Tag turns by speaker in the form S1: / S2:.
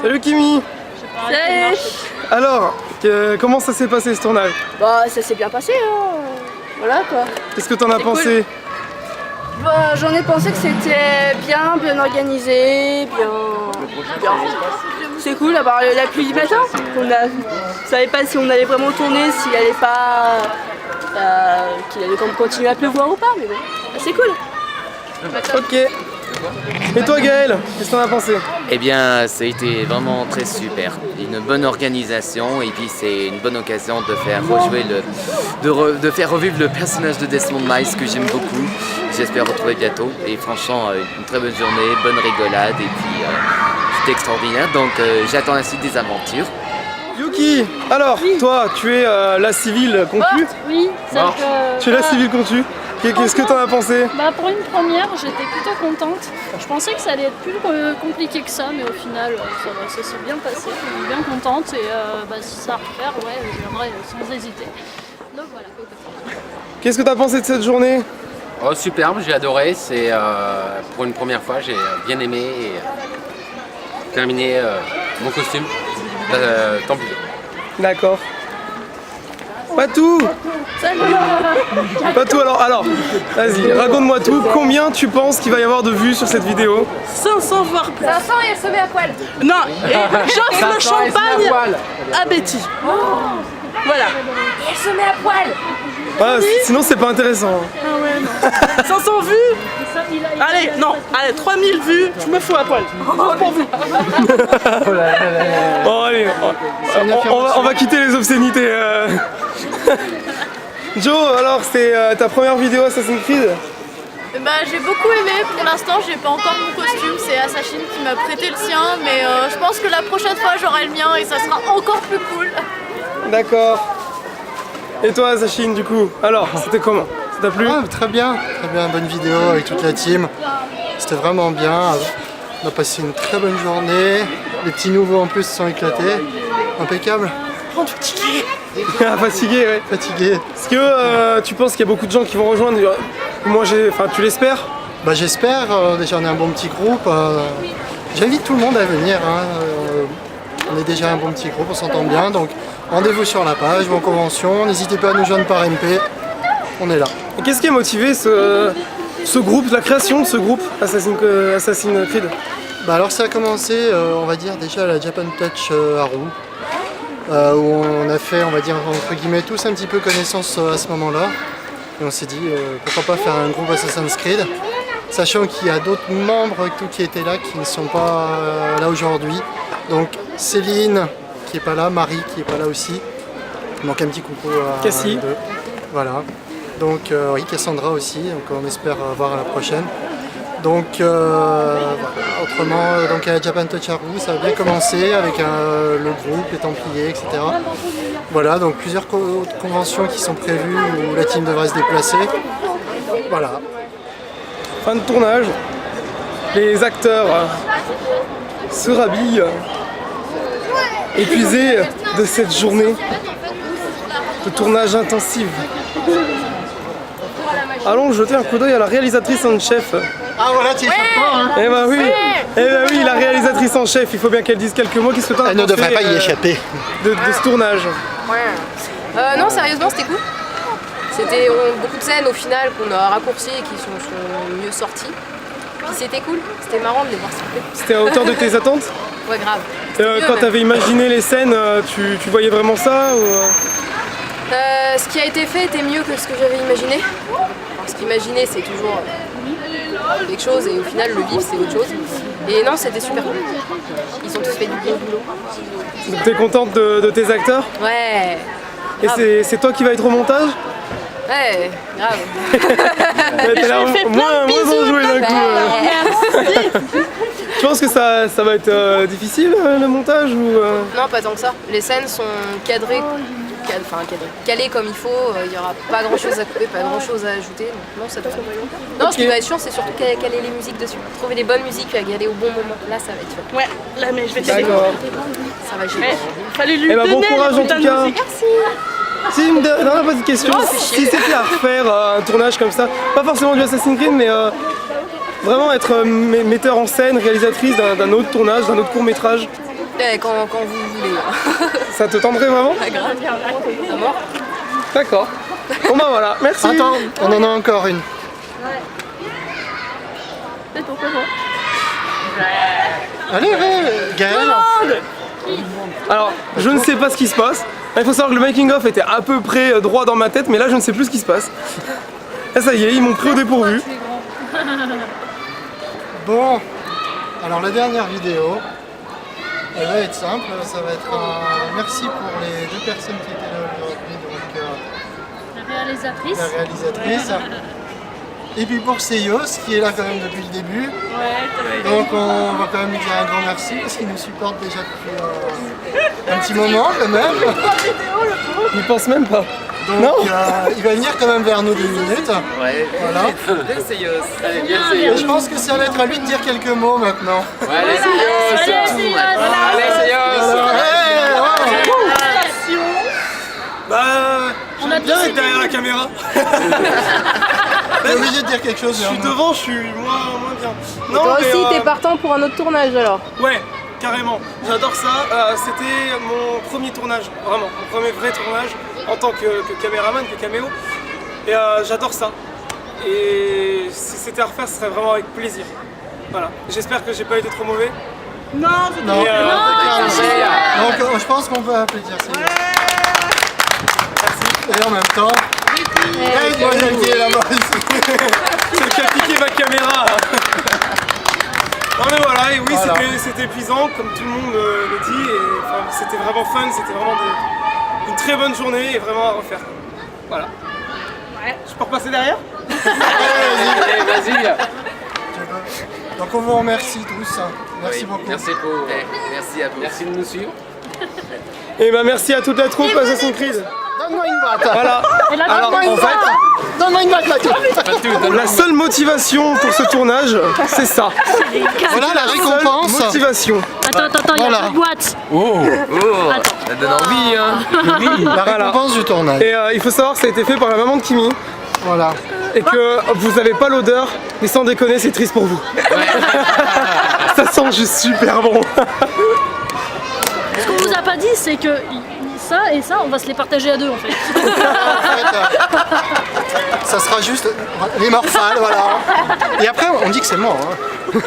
S1: Salut Kimi.
S2: Salut.
S1: Alors, comment ça s'est passé ce tournage?
S2: Bah ça s'est bien passé hein. Voilà quoi.
S1: Qu'est-ce que t'en as pensé?
S2: Cool. Bah, j'en ai pensé que c'était bien organisé, bien. C'est cool à part la pluie du matin. On savait pas si on allait vraiment tourner, s'il allait pas, qu'il allait continuer à pleuvoir ou pas, mais bon, c'est cool.
S1: Ok. Et toi Gaël, qu'est-ce que t'en as pensé?
S3: Eh bien, ça a été vraiment très super. Une bonne organisation et puis c'est une bonne occasion de faire rejouer de faire revivre le personnage de Desmond Miles que j'aime beaucoup. J'espère retrouver bientôt. Et franchement, une très bonne journée, bonne rigolade et puis c'était extraordinaire. Donc j'attends la suite des aventures.
S1: Yuki, alors toi, tu es la civile conclue?
S4: Oui, celle que...
S1: Tu es la civile conclue. Qu'est-ce que t'en as pensé?
S4: Bah pour une première, j'étais plutôt contente. Je pensais que ça allait être plus compliqué que ça, mais au final, ça s'est bien passé. Je suis bien contente et si ça à refaire, ouais, je viendrai sans hésiter. Donc voilà.
S1: Qu'est-ce que t'as pensé de cette journée?
S5: Oh, superbe, j'ai adoré. C'est pour une première fois, j'ai bien aimé et terminé mon costume. Tant pis.
S1: D'accord. Patou! Patou, alors, vas-y, raconte-moi tout. Combien tu penses qu'il va y avoir de vues sur cette vidéo?
S2: 500 voire plus. 500 et elle se met à poil.
S6: Non, et j'offre le champagne à Betty. Voilà.
S2: Et elle se met à poil.
S1: Ah, sinon c'est pas intéressant.
S6: Ah ouais, non. 500 vues. Allez, non, allez, 3000 vues, je me fous à poil. Pour vous.
S1: Bon allez, on va quitter les obscénités. Joe, alors c'est ta première vidéo Assassin's Creed?
S7: Bah, j'ai beaucoup aimé, pour l'instant j'ai pas encore mon costume, c'est Assassin qui m'a prêté le sien, mais je pense que la prochaine fois j'aurai le mien et ça sera encore plus cool.
S1: D'accord. Et toi Assassin du coup, alors c'était comment? Ça t'a plu?
S8: Très bien, bonne vidéo avec toute la team. C'était vraiment bien, on a passé une très bonne journée, les petits nouveaux en plus se sont éclatés, impeccable.
S6: Fatigué.
S1: Fatigué, ouais.
S8: Fatigué.
S1: Est-ce que tu penses qu'il y a beaucoup de gens qui vont rejoindre? Moi, tu l'espères?
S8: Bah j'espère, déjà on est un bon petit groupe. J'invite tout le monde à venir. On est déjà un bon petit groupe, on s'entend bien. Donc rendez-vous sur la page, vos conventions. N'hésitez pas à nous joindre par MP. On est là.
S1: Et qu'est-ce qui a motivé ce groupe, la création de ce groupe Assassin's Creed?
S8: Bah alors ça a commencé, on va dire déjà à la Japan Touch à Roux. Où on a fait, on va dire, entre guillemets, tous un petit peu connaissance à ce moment-là. Et on s'est dit, pourquoi pas faire un groupe Assassin's Creed, sachant qu'il y a d'autres membres qui étaient là, qui ne sont pas là aujourd'hui. Donc Céline, qui n'est pas là, Marie, qui n'est pas là aussi. Donc un petit coucou à
S1: Cassie.
S8: deux. Voilà. Donc oui, Cassandra aussi, donc on espère voir à la prochaine. Donc autrement, donc à Japan Touch à Roux, ça a bien commencé avec le groupe, les Templiers, etc. Voilà, donc plusieurs conventions qui sont prévues où la team devrait se déplacer. Voilà.
S1: Fin de tournage. Les acteurs se rhabillent, épuisés de cette journée de tournage intensif. Allons jeter un coup d'œil à la réalisatrice en chef.
S8: Ah voilà, tu es hein.
S1: Eh bah oui, la réalisatrice en chef, il faut bien qu'elle dise quelques mots. Qu'est-ce que t'en as pensé?
S8: Elle ne devrait pas y échapper.
S1: De ce tournage.
S9: Non, sérieusement, c'était cool. C'était beaucoup de scènes au final qu'on a raccourcies et qui sont mieux sorties. Puis c'était cool, c'était marrant de les voir s'il
S1: C'était à hauteur de tes attentes?
S9: Ouais, grave.
S1: Quand t'avais imaginé les scènes, tu voyais vraiment ça ou...
S9: Ce qui a été fait était mieux que ce que j'avais imaginé. Alors, ce qu'imaginer, c'est toujours quelque chose et au final, le vivre, c'est autre chose. Et non, c'était super cool. Ils ont tous fait du bon boulot.
S1: Donc t'es contente de tes acteurs?
S9: Ouais.
S1: Et c'est toi qui vas être au montage?
S9: Ouais, grave.
S1: T'es là, moins enjoué d'un coup. Tu penses que ça va être difficile le montage ou
S9: Non, pas tant que ça. Les scènes sont cadrées. Calé comme il faut, il n'y aura pas grand chose à couper, pas grand chose à ajouter, donc non ça devrait. Non, ce qui va être chiant c'est surtout caler les musiques dessus, trouver les bonnes musiques à galer au bon moment, là ça va être chiant.
S6: Ouais, là mais je vais t'aider.
S1: D'accord.
S9: Ça va gérer.
S6: Fallait lui donner
S1: bon courage en
S6: les
S1: tout cas.
S9: Merci.
S1: Si, une dernière petite question, si c'était à refaire un tournage comme ça, pas forcément du Assassin's Creed mais vraiment être metteur en scène, réalisatrice d'un autre tournage, d'un autre court métrage,
S9: Quand vous voulez.
S1: Ça te tendrait vraiment?
S9: À mort.
S1: D'accord. Bon bah voilà, merci.
S8: Attends, on en a encore une.
S2: Peut-être pourquoi pas.
S8: Allez, Gaël.
S1: Alors, je ne sais pas ce qui se passe. Il faut savoir que le making of était à peu près droit dans ma tête, mais là je ne sais plus ce qui se passe. Et ça y est, ils m'ont pris au dépourvu.
S8: Bon, alors la dernière vidéo, elle va être simple. Ça va être un merci pour les 2 personnes qui étaient là aujourd'hui. Donc,
S4: La réalisatrice.
S8: la réalisatrice. Et puis pour Seyos qui est là quand même depuis le début. Donc on va quand même lui dire un grand merci parce qu'il nous supporte déjà depuis un petit moment quand même.
S1: Ils pensent même pas.
S8: Donc
S1: Non.
S8: il va venir quand même vers nous 2 minutes.
S3: Ouais.
S8: Voilà.
S3: Allez, c'est Yos.
S5: Allez, viens,
S8: Et je pense que ça va être à lui de dire quelques mots maintenant.
S5: Ouais, allez, c'est Yos. Allez, c'est Yos.
S8: Alors,
S1: Bah,
S4: On a
S1: j'aime bien
S4: tous
S1: être derrière la caméra.
S8: t'es obligé de dire quelque chose.
S1: Je suis
S8: Bernard.
S1: devant, je suis moins bien. Non,
S2: Toi
S1: mais,
S2: aussi, t'es partant pour un autre tournage alors.
S1: Ouais, carrément. J'adore ça. C'était mon premier tournage, vraiment. Mon premier vrai tournage en tant que caméraman, que caméo. Et j'adore ça. Et si c'était à refaire, ce serait vraiment avec plaisir. Voilà. J'espère que j'ai pas été trop mauvais.
S6: Non,
S8: Non,
S1: Et,
S8: donc je pense qu'on peut applaudir Seyos. Et en même temps, Mademoiselle qui est là-bas ici.
S1: C'est le qui a piqué ma caméra. Non mais voilà, et oui,
S8: Voilà.
S1: c'était épuisant, comme tout le monde le dit. Et, enfin, c'était vraiment fun, c'était vraiment une très bonne journée et vraiment à refaire. Voilà. Je peux repasser derrière?
S5: Allez, vas-y.
S8: Donc on vous remercie tous. Merci
S3: Oui,
S8: beaucoup.
S5: Merci pour.
S3: Merci à vous.
S5: Merci de nous suivre.
S1: Et ben merci à toute la troupe Assassin's Creed.
S8: Donne-moi une batte.
S1: Voilà. Alors en fait,
S8: Donne-moi une batte là.
S1: la seule motivation pour ce tournage, c'est ça.
S8: Voilà la récompense.
S1: Seule motivation.
S4: Attends, il y a
S8: Voilà.
S4: deux boîtes.
S3: Oh, ça donne envie, hein.
S8: La
S1: Voilà.
S8: récompense du tournage.
S1: Et il faut savoir que ça a été fait par la maman de Kimi.
S8: Voilà.
S1: Et que vous avez pas l'odeur, mais sans déconner, c'est triste pour vous. Ça sent juste super bon.
S4: Ce qu'on vous a pas dit, c'est que ça et ça, on va se les partager à 2 en fait.
S8: En fait, ça sera juste les morphales, voilà. Et après on dit que c'est mort. Hein.